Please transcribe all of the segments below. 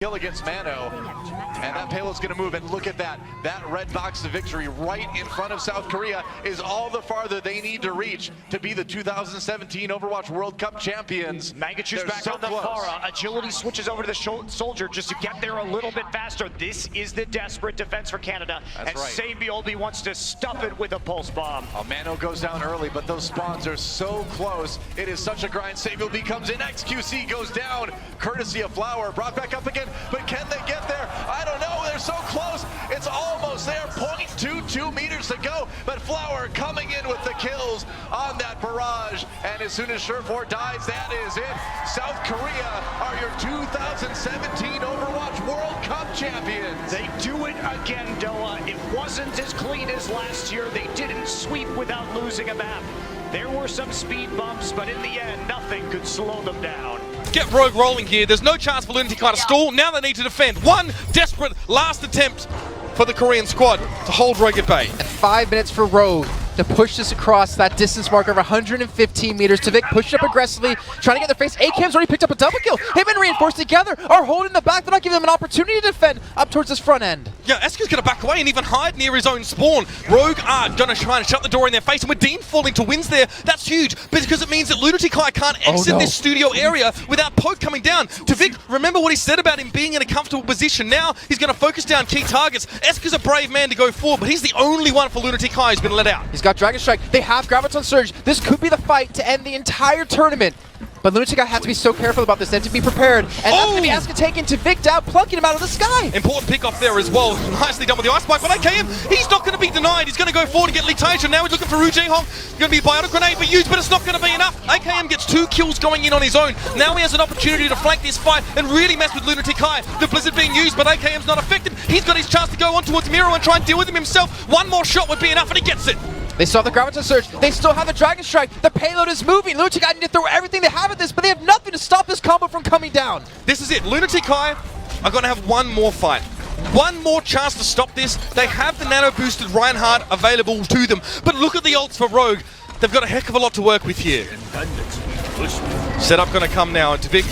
Kill against Mano, and that payload's going to move, and look at that. That red box of victory right in front of South Korea is all the farther they need to reach to be the 2017 Overwatch World Cup champions. Mangachu's back so on the close. Pharah. Agility switches over to the soldier just to get there a little bit faster. This is the desperate defense for Canada. That's right. Sabioldi wants to stuff it with a pulse bomb. Mano goes down early, but those spawns are so close. It is such a grind. Sabioldi comes in, XQC goes down, courtesy of Flower, brought back up again. But can they get there? I don't know. They're so close. It's almost there. 0.22 meters to go. But Flower coming in with the kills on that barrage. And as soon as Sherford dies, that is it. South Korea are your 2017 Overwatch World Cup champions. They do it again, Doa. It wasn't as clean as last year. They didn't sweep without losing a map. There were some speed bumps, but in the end, nothing could slow them down. Get Rogue rolling here. There's no chance for Lunatic to stall. Now they need to defend. One desperate last attempt for the Korean squad to hold Rogue at bay. And 5 minutes for Rogue to push this across that distance marker of 115 meters. Tavik pushed up aggressively, trying to get their face. ACAM's already picked up a double kill. Him and Reinforced together are holding the back. They're not giving them an opportunity to defend up towards this front end. Yeah, Esku's going to back away and even hide near his own spawn. Rogue are going to try and shut the door in their face, and with Dean falling to wins there, that's huge, because it means that Lunatic can't exit this studio area without Poke coming down. Tavik, remember what he said about him being in a comfortable position. Now he's going to focus down key targets. Esku's a brave man to go forward, but he's the only one for Lunatic who's been let out. He's got Dragon Strike. They have Graviton Surge. This could be the fight to end the entire tournament. But Lunatic has to be so careful about this and to be prepared. And that's going to be Eska taken to Vic down, plucking him out of the sky. Important pick off there as well. Nicely done with the Ice Spike. But AKM, he's not going to be denied. He's going to go forward and get Letation. Now he's looking for Ru Jae-hong. Going to be a Biotic Grenade for use, but it's not going to be enough. AKM gets 2 kills going in on his own. Now he has an opportunity to flank this fight and really mess with Lunatic High. The Blizzard being used, but AKM's not affected. He's got his chance to go on towards Miro and try and deal with him himself. One more shot would be enough, and he gets it. They saw the Graviton Surge. They still have the Dragon Strike. The payload is moving. Lunatic need to throw everything they have at this, but they have nothing to stop this combo from coming down. This is it. Lunatic High are going to have one more fight. One more chance to stop this. They have the nano-boosted Reinhardt available to them. But look at the ults for Rogue. They've got a heck of a lot to work with here. Setup going to come now, and Tavik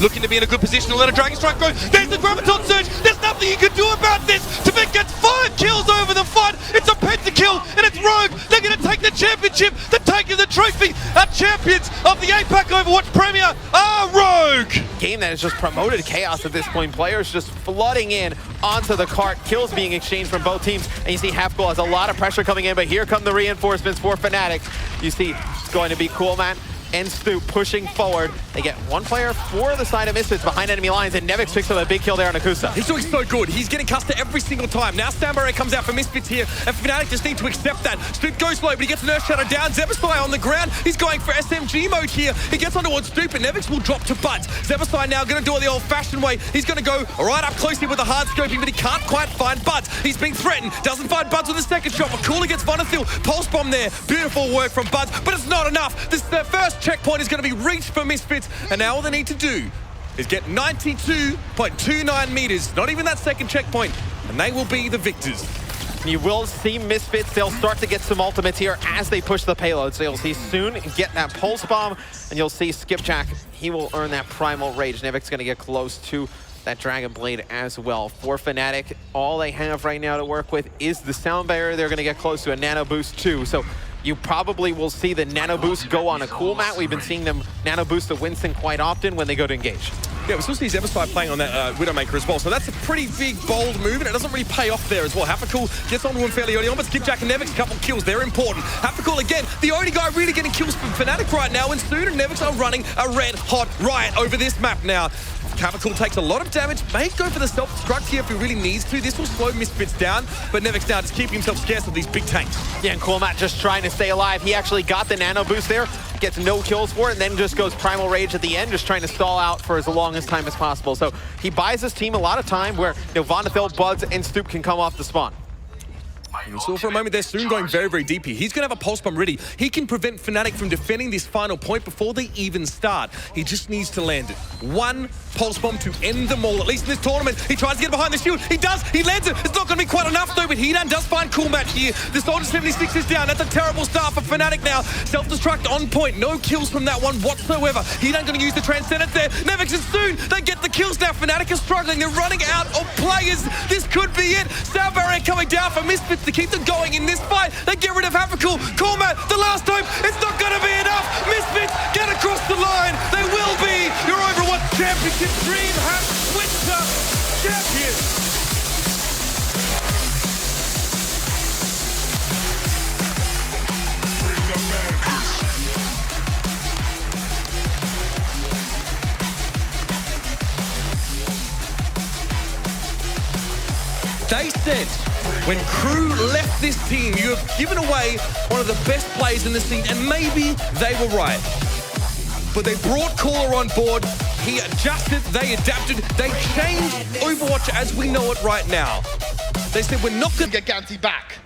looking to be in a good position to let a Dragon Strike go. There's the Graviton Surge. There's nothing you can do about this. Tavik gets 5 kills over the fight. It's a pentakill, and it's Rogue. They're going to take the championship. They're taking the trophy. Our champions of the APAC Overwatch Premier are Rogue. Game that has just promoted chaos at this point. Players just flooding in onto the cart. Kills being exchanged from both teams. And you see Halfgoal has a lot of pressure coming in, but here come the reinforcements for Fnatic. You see it's going to be Coolman and Stoop pushing forward. They get one player for the side of Misfits behind enemy lines, and Nevix picks up a big kill there on Akusa. He's doing so good. He's getting Custer every single time. Now Stambarre comes out for Misfits here, and Fnatic just need to accept that. Stoop goes slow, but he gets an Earth Shadow down. Zebastai on the ground. He's going for SMG mode here. He gets on towards Stoop, and Nevix will drop to Buds. Zebastai now going to do it the old-fashioned way. He's going to go right up close here with the hard scoping, but he can't quite find Buds. He's being threatened. Doesn't find Buds with the second shot, but Cooler gets Vonathil. Pulse bomb there. Beautiful work from Buds, but it's not enough. Their first checkpoint is going to be reached for Misfits, and now all they need to do is get 92.29 meters, not even that second checkpoint, and they will be the victors. You will see Misfits. They'll start to get some ultimates here as they push the payload. So you'll see soon get that pulse bomb, and you'll see Skipjack. He will earn that primal rage. Nevik's going to get close to that Dragon Blade as well. For Fnatic, all they have right now to work with is the sound barrier. They're going to get close to a nano boost too. So you probably will see the nano boost go on a cool mat. We've been seeing them nano boost the Winston quite often when they go to engage. Yeah, we still see Zebastai playing on that Widowmaker as well, so that's a pretty big, bold move, and it doesn't really pay off there as well. Hafakul gets onto him fairly early on, but Skipjack and Nevix, a couple kills, they're important. Hafakul again, the only guy really getting kills from Fnatic right now, and soon and Nevix are running a red-hot riot over this map now. Hafakul takes a lot of damage, may go for the self-destruct here if he really needs to. This will slow Misfits down, but Nevix now just keeping himself scarce with these big tanks. Yeah, and Coolmat just trying to stay alive. He actually got the nano boost there, gets no kills for it, and then just goes primal rage at the end, just trying to stall out for as long as time as possible. So he buys his team a lot of time where Vonathil, Buds, and Stoop can come off the spawn. So for a moment, they're soon going very, very deep here. He's going to have a pulse bomb ready. He can prevent Fnatic from defending this final point before they even start. He just needs to land it. One pulse bomb to end them all, at least in this tournament. He tries to get behind the shield. He does. He lands it. It's not going to be quite enough, though, but Hedan does find cool match here. The Soldier 76 is down. That's a terrible start for Fnatic now. Self-destruct on point. No kills from that one whatsoever. Hedan going to use the Transcendence there. Nevix is soon. They get the the kills now. Fnatic are struggling. They're running out of players. This could be it. Sound barrier coming down for Misfits to keep them going in this fight. They get rid of Havercool. Cormat, the last hope. It's not going to be enough. Misfits get across the line. They will be your Overwatch Championship DreamHack Winter Champions. They said, when Crew left this team, you have given away one of the best players in the scene, and maybe they were right. But they brought Caller on board, he adjusted, they adapted, they changed Overwatch as we know it right now. They said, we're not going to get Ganti back.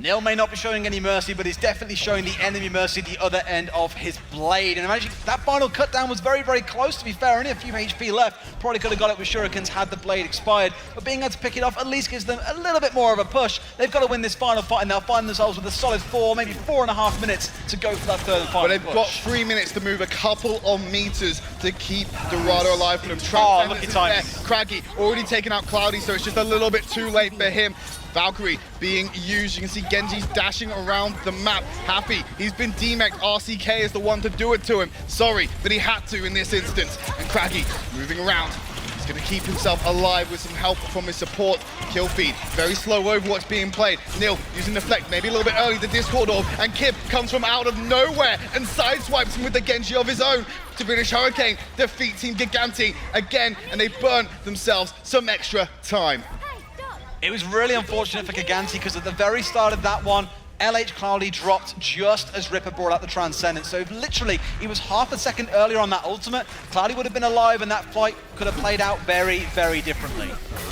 Nil may not be showing any mercy, but he's definitely showing the enemy mercy at the other end of his blade. And imagine that final cut down was very, very close, to be fair. Only a few HP left. Probably could have got it with shurikens had the blade expired. But being able to pick it off at least gives them a little bit more of a push. They've got to win this final fight, and they'll find themselves with a solid 4, maybe 4.5 minutes to go for that third and final But they've push. got 3 minutes to move a couple of meters to keep Dorado alive for them. Oh, lucky timing. Craggy already taken out Cloudy, so it's just a little bit too late for him. Valkyrie being used. You can see Genji's dashing around the map. Happy, he's been DMAC'd. RCK is the one to do it to him. Sorry, but he had to in this instance. And Craggy moving around. He's going to keep himself alive with some help from his support. Kill feed. Very slow Overwatch being played. Nil using the flex, maybe a little bit early, the Discord orb. And Kip comes from out of nowhere and sideswipes him with the Genji of his own. To British Hurricane defeat Team Giganti again, and they burn themselves some extra time. It was really unfortunate for Giganti because at the very start of that one, LH Cloudy dropped just as Ripper brought out the Transcendence. So if literally he was half a second earlier on that ultimate, Cloudy would have been alive and that fight could have played out very, very differently.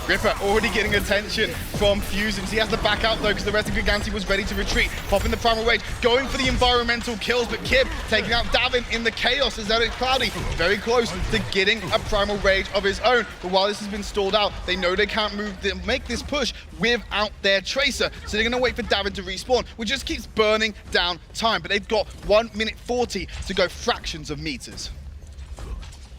Ripper already getting attention from Fusions. He has to back out though because the rest of Giganti was ready to retreat. Popping the Primal Rage, going for the environmental kills, but Kib taking out Davin in the chaos as LH Cloudy very close to getting a Primal Rage of his own. But while this has been stalled out, they know they can't make this push without their Tracer. So they're gonna wait for Davin to respawn, which just keeps burning down time. But they've got 1 minute 40 to go fractions of meters.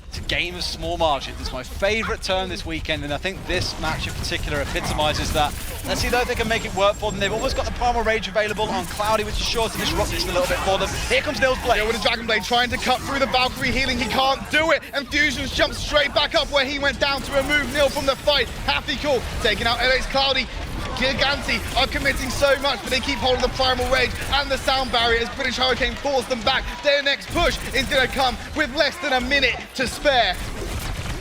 It's a game of small margins. It's my favorite term this weekend, and I think this match in particular epitomizes that. Let's see though if they can make it work for them. They've almost got the Primal Rage available on Cloudy, which is sure to disrupt this a little bit for them. Here comes Nil's Blade. Yeah, with a Dragon Blade trying to cut through the Valkyrie healing, he can't do it, and Fusions jumps straight back up where he went down to remove Nil from the fight. Happy Cool taking out LH Cloudy. Giganti are committing so much, but they keep holding the Primal Rage and the Sound Barrier as British Hurricane force them back. Their next push is going to come with less than a minute to spare.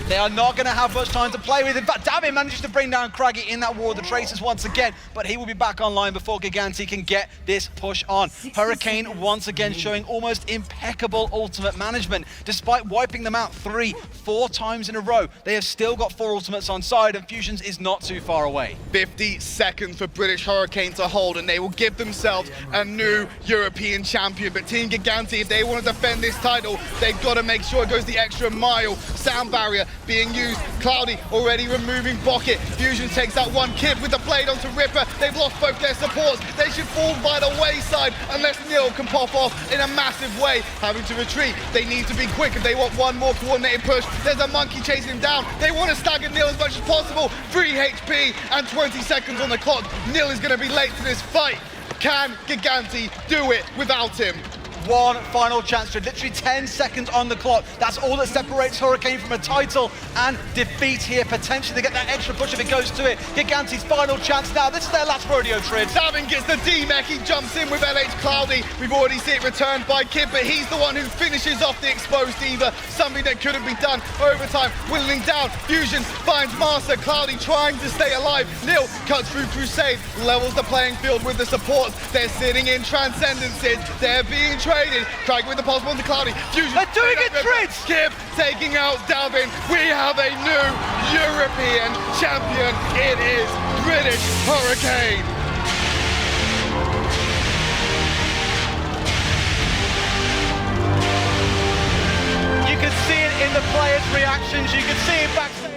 They are not going to have much time to play with. In fact, Davin manages to bring down Craggy in that War of the Tracers once again, but he will be back online before Giganti can get this push on. Hurricane once again showing almost impeccable ultimate management. Despite wiping them out 3-4 times in a row, they have still got 4 ultimates on side, and Fusions is not too far away. 50 seconds for British Hurricane to hold, and they will give themselves a new European champion. But Team Giganti, if they want to defend this title, they've got to make sure it goes the extra mile. Sound Barrier being used. Cloudy already removing Bucket. Fusion takes out one Kid with the blade onto Ripper. They've lost both their supports. They should fall by the wayside unless Nil can pop off in a massive way. Having to retreat. They need to be quick if they want one more coordinated push. There's a monkey chasing him down. They want to stagger Nil as much as possible. 3 HP and 20 seconds on the clock. Nil is going to be late to this fight. Can Giganti do it without him? One final chance to literally 10 seconds on the clock. That's all that separates Hurricane from a title and defeat here. Potentially they get that extra push if it goes to it. Giganti's final chance now. This is their last rodeo trip. Davin gets the D-Mech. He jumps in with LH Cloudy. We've already seen it returned by Kid, but he's the one who finishes off the exposed Diva. Something that couldn't be done. Overtime, whittling down. Fusion finds Master. Cloudy trying to stay alive. Nil cuts through Crusade, levels the playing field with the supports. They're sitting in Transcendences. They're being traded. Craig with the pulse on to Cloudy. Fusion. They're doing it, Trids! Kip taking out Davin. We have a new European champion. It is British Hurricane. You can see it in the players' reactions. You can see it backstage.